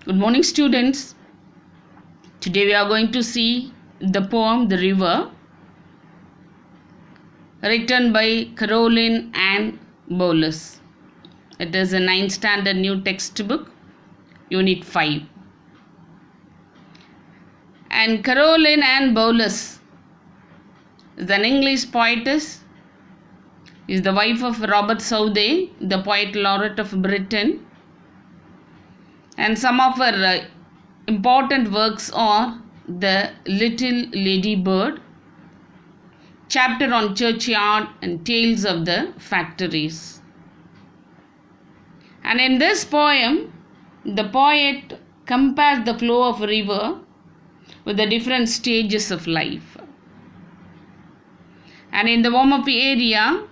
Good morning, students. Today we are going to see the poem The River, written by Caroline Ann Bowles. It is a 9th standard new textbook, Unit 5. And Caroline Ann Bowles is an English poetess, is the wife of Robert Southey, the poet laureate of Britain. And some of her important works are The Little Lady Bird, chapter on churchyard, and Tales of the Factories. And in this poem, the poet compares the flow of a river with the different stages of life. And in the warm-up area,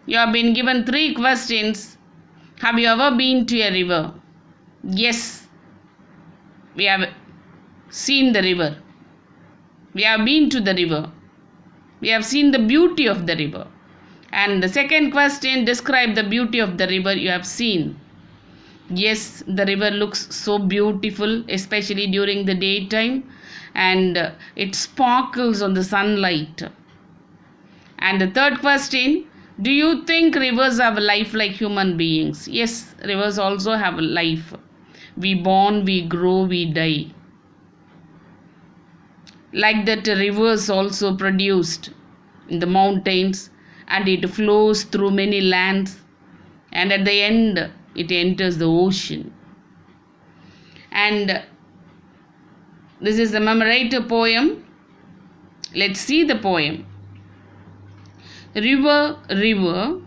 you have been given 3 questions. Have you ever been to a river? Yes, we have seen the river. We have been to the river. We have seen the beauty of the river. And the second question, describe the beauty of the river you have seen. Yes, the river looks so beautiful, especially during the daytime, and it sparkles on the sunlight. And the third question, do you think rivers have a life like human beings? Yes, rivers also have a life. We born, we grow, we die. Like that, rivers also produced in the mountains, and it flows through many lands, and at the end it enters the ocean. And this is a memorative poem. Let's see the poem. River, river,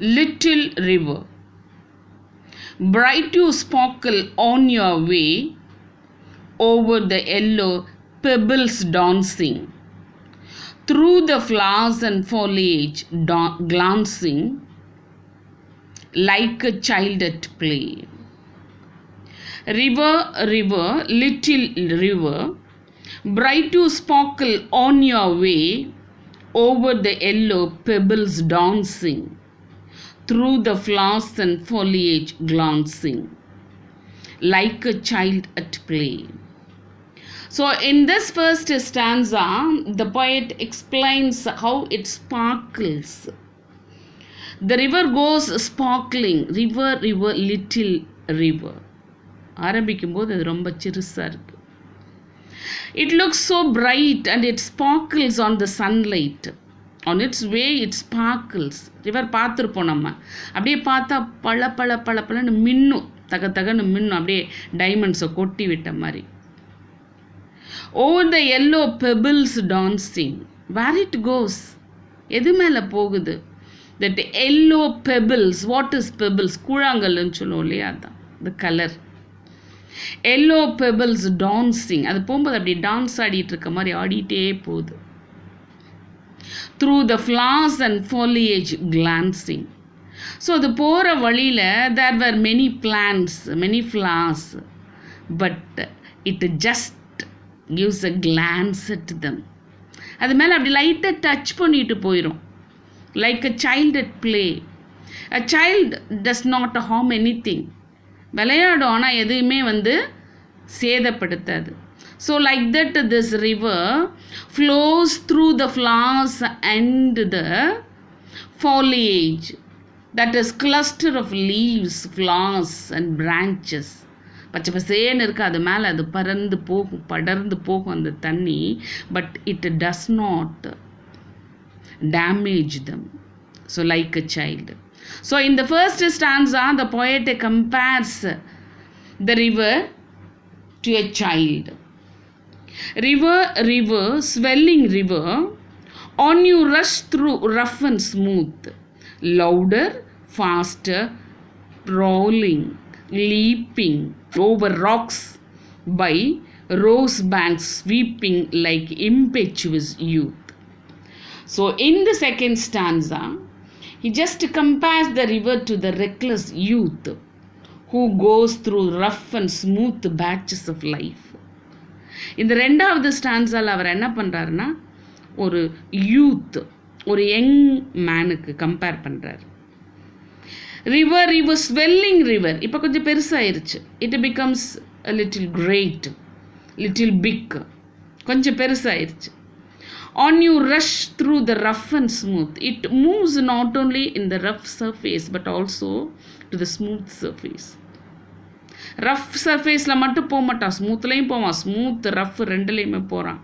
little river, bright you sparkle on your way over the yellow pebbles dancing, through the flowers and foliage glancing, like a child at play. River, river, little river, bright you sparkle on your way over the yellow pebbles dancing, through the flowers and foliage glancing, like a child at play. So in this first stanza, the poet explains how it sparkles. The river goes sparkling. River, river, little river. ஆரம்பிக்கும்போது அது ரொம்ப சிறுசாக இருக்கு. It looks so bright and it sparkles on the sunlight. On its way it sparkles. River பார்த்துருப்போம் நம்ம. அப்படியே பார்த்தா பளன்னு மின்னும், தகன்னு மின்னும், அப்படியே டைமண்ட்ஸை கொட்டி விட்ட மாதிரி. Over the yellow pebbles dancing. Where it goes? எது மேலே போகுது? That yellow pebbles. What is pebbles? கூழாங்கல்லுன்னு சொல்லுவோம் இல்லையா, அதான் the color. Yellow pebbles dancing. அது போகும்போது அப்படி டான்ஸ் ஆடிட்டு இருக்க மாதிரி ஆடிட்டே போகுது. Through the flowers and foliage glancing. So அது போகிற வழியில் there were many plants, many flowers, but it just gives a glance at them. அது மேலே அப்படி லைட்டாக டச் பண்ணிட்டு போயிடும். Like a child at play. A child does not harm anything. விளையாடும், ஆனால் எதுவுமே சேதப்படுத்தாது. So like that, this river flows through the flowers and the foliage. That is cluster of leaves, flowers and branches. பச்சை பசேன்னு இருக்குது, அது மேலே அது படர்ந்து போகும் அந்த தண்ணி. But it does not damage them. So like a child. So in the first stanza, the poet compares the river to a child. River, river, swelling river, on you rush through rough and smooth, louder, faster, rolling, leaping over rocks by rose banks sweeping like impetuous youth. So in the second stanza, he just compares the river to the reckless youth who goes through rough and smooth patches of life. இந்த ரெண்டாவது ஸ்டான்ஸால் அவர் என்ன பண்ணுறாருன்னா, ஒரு youth, ஒரு young மேனுக்கு compare பண்ணுறார். river swelling river இப்போ கொஞ்சம் பெருசாயிருச்சு. It becomes a little great, little big, கொஞ்சம் பெருசாயிருச்சு. On you rush through the rough and smooth. It moves not only in the rough surface but also to the smooth surface. Rough சர்ஃபேஸில் மட்டும் போக மாட்டான், ஸ்மூத்லேயும் போவான். Smooth rough ரெண்டுலேயுமே போகிறான்.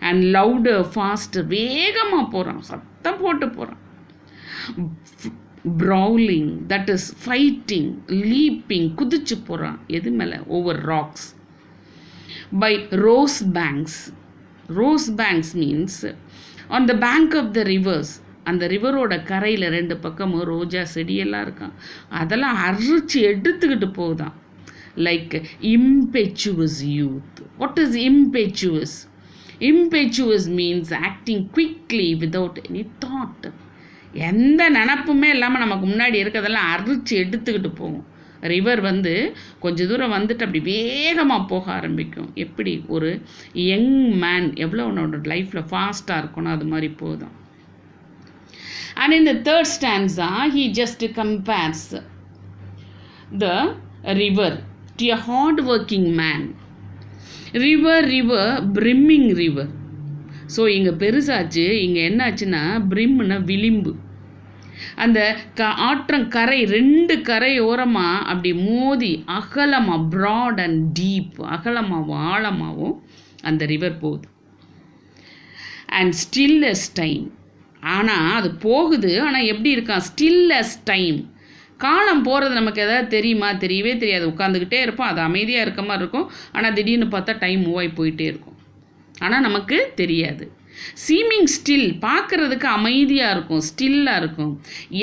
And allowed fast வேகமாக போகிறான், சத்தம் போட்டு போகிறான். Prowling, that is fighting, leaping, குதிச்சு போகிறான். எது மேலே? Over rocks. By rose banks. Rose banks means on the bank of the rivers. அந்த ரிவரோட கரையில் 2 பக்கமும் ரோஜா செடியெல்லாம் இருக்கான். அதெல்லாம் அரிச்சு எடுத்துக்கிட்டு போகுதான். Like impetuous youth. What is impetuous? Impetuous means acting quickly without any thought. எந்த நினப்புமே இல்லாமல் நமக்கு முன்னாடி இருக்கிறதெல்லாம் அரிச்சு எடுத்துக்கிட்டு போகும். ரிவர் கொஞ்சம் தூரம் வந்துட்டு அப்படி வேகமாக போக ஆரம்பிக்கும். எப்படி ஒரு யங் மேன் எவ்வளோ அவனோட லைஃப்பில் ஃபாஸ்ட்டாக இருக்கணும், அது மாதிரி போதும். And in the third stanza, he just compares the river to a hard-working man. River, brimming river. So இங்கே பெருசாச்சு. இங்கே என்னாச்சுன்னா பிரிம்னா விளிம்பு. அந்த ஆற்றங்கரை 2 கரை ஓரமாக அப்படி மோதி அகலமாக, ப்ராட் அண்ட் டீப், அகலமாகவும் ஆழமாகவும் அந்த ரிவர் போகுது. And still as time. ஆனால் அது போகுது, ஆனால் எப்படி இருக்கான்? Still as time. காலம் போகிறது நமக்கு எதாவது தெரியுமா? தெரியவே தெரியாது. உட்காந்துக்கிட்டே இருப்போம், அது அமைதியாக இருக்க மாதிரி இருக்கும். ஆனால் திடீர்னு பார்த்தா டைம் மூவ் ஆகி போயிட்டே இருக்கும். ஆனால் நமக்கு தெரியாது. சீமிங் ஸ்டில், பார்க்குறதுக்கு அமைதியாக இருக்கும், ஸ்டில்லாக இருக்கும்.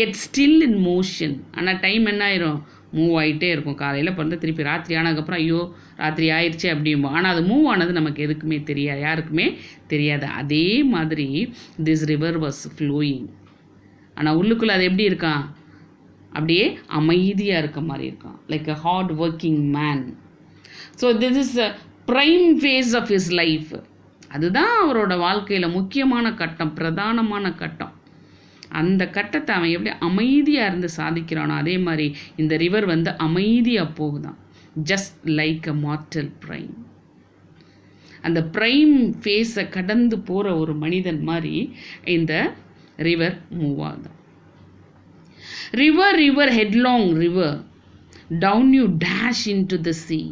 எட் ஸ்டில் இன் மோஷன். ஆனால் டைம் என்ன ஆயிரும்? மூவ் ஆகிட்டே இருக்கும். காலையில் பிறந்து திருப்பி ராத்திரி ஆனதுக்கப்புறம் ஐயோ ராத்திரி ஆயிடுச்சு அப்படிம்போம். ஆனால் அது மூவ் ஆனது நமக்கு எதுக்குமே தெரியாது, யாருக்குமே தெரியாது. அதே மாதிரி திஸ் ரிவர் வாஸ் ஃப்ளோயிங். ஆனால் உள்ளுக்குள்ளே அது எப்படி இருக்கான்? அப்படியே அமைதியாக இருக்க மாதிரி இருக்கான். Like a hard working man. So this is a prime phase of his life. அதுதான் அவரோட வாழ்க்கையில் முக்கியமான கட்டம், பிரதானமான கட்டம். அந்த கட்டத்தை அவன் எப்படி அமைதியாக இருந்து சாதிக்கிறானோ அதே மாதிரி இந்த ரிவர் அமைதியாக போகுதான். Just like a mortal prime. அந்த ப்ரைம் ஃபேஸை கடந்து போகிற ஒரு மனிதன் மாதிரி இந்த ரிவர் மூவ் ஆகுதான். River, headlong river, down you dash into the sea.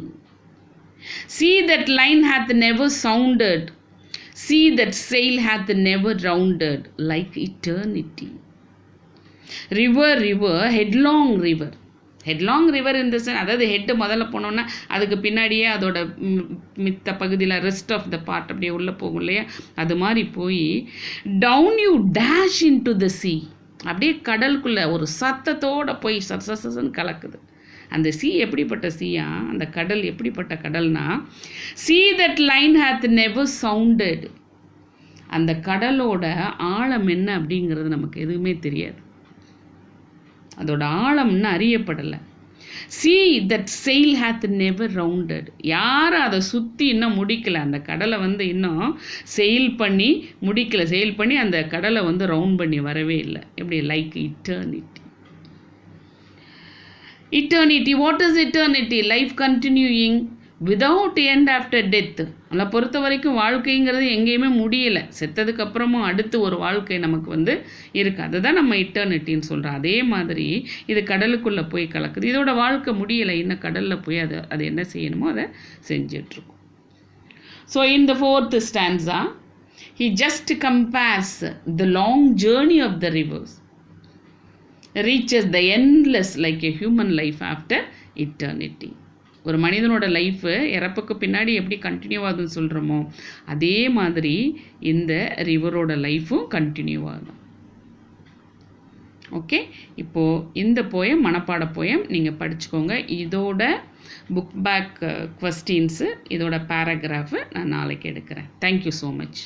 See that line hath never sounded, see that sail hath never rounded, like eternity. River, headlong river. Headlong river இந்த sense, அதாவது head முதல்ல போனோன்னா அதுக்கு பின்னாடியே அதோட மித்த பகுதியில் ரெஸ்ட் ஆஃப் த பார்ட் அப்படியே உள்ளே போகும் இல்லையா? அது மாதிரி போய் down you dash into the sea. அப்படியே கடலுக்குள்ளே ஒரு சத்தத்தோடு போய் சசன்னு கலக்குது. அந்த சீ எப்படிப்பட்ட சீயா? அந்த கடல் எப்படிப்பட்ட கடல்னா, sea that line hath never sounded. அந்த கடலோட ஆழம் என்ன அப்படிங்கிறது நமக்கு எதுவுமே தெரியாது. அதோட ஆழம் இன்னும் அறியப்படலை. See that sail hath never rounded. யாரும் அதை சுற்றி இன்னும் முடிக்கலை. அந்த கடலை இன்னும் செயில் பண்ணி முடிக்கலை. செயில் பண்ணி அந்த கடலை ரவுண்ட் பண்ணி வரவே இல்லை. எப்படி? Like eternity. Eternity, what is eternity? Life continuing without end after death. நம்மளை பொறுத்த வரைக்கும் வாழ்க்கைங்கிறது எங்கேயுமே முடியலை. செத்ததுக்கு அப்புறமும் அடுத்து ஒரு வாழ்க்கை நமக்கு இருக்குது. அதுதான் நம்ம இட்டர்னிட்டின்னு சொல்கிறோம். அதே மாதிரி இது கடலுக்குள்ளே போய் கலக்குது. இதோட வாழ்க்கை முடியலை, இன்னும் கடலில் போய் அது என்ன செய்யணுமோ அதை செஞ்சிட்ருக்கோம். So in the fourth stanza he just compares the long journey of the rivers reaches the endless like a human life after eternity. ஒரு மனிதனோட லைஃபு இறப்புக்கு பின்னாடி எப்படி கண்டினியூ ஆகுதுன்னு சொல்கிறோமோ அதே மாதிரி இந்த ரிவரோட லைஃப்பும் கண்டினியூ ஆகும். ஓகே, இப்போது இந்த போயம் மனப்பாட போயம் நீங்கள் படிச்சுக்கோங்க. இதோட புக் பேக் கொஸ்டின்ஸு, இதோட பேராகிராஃபு நான் நாளைக்கு எடுக்கிறேன். Thank you so much.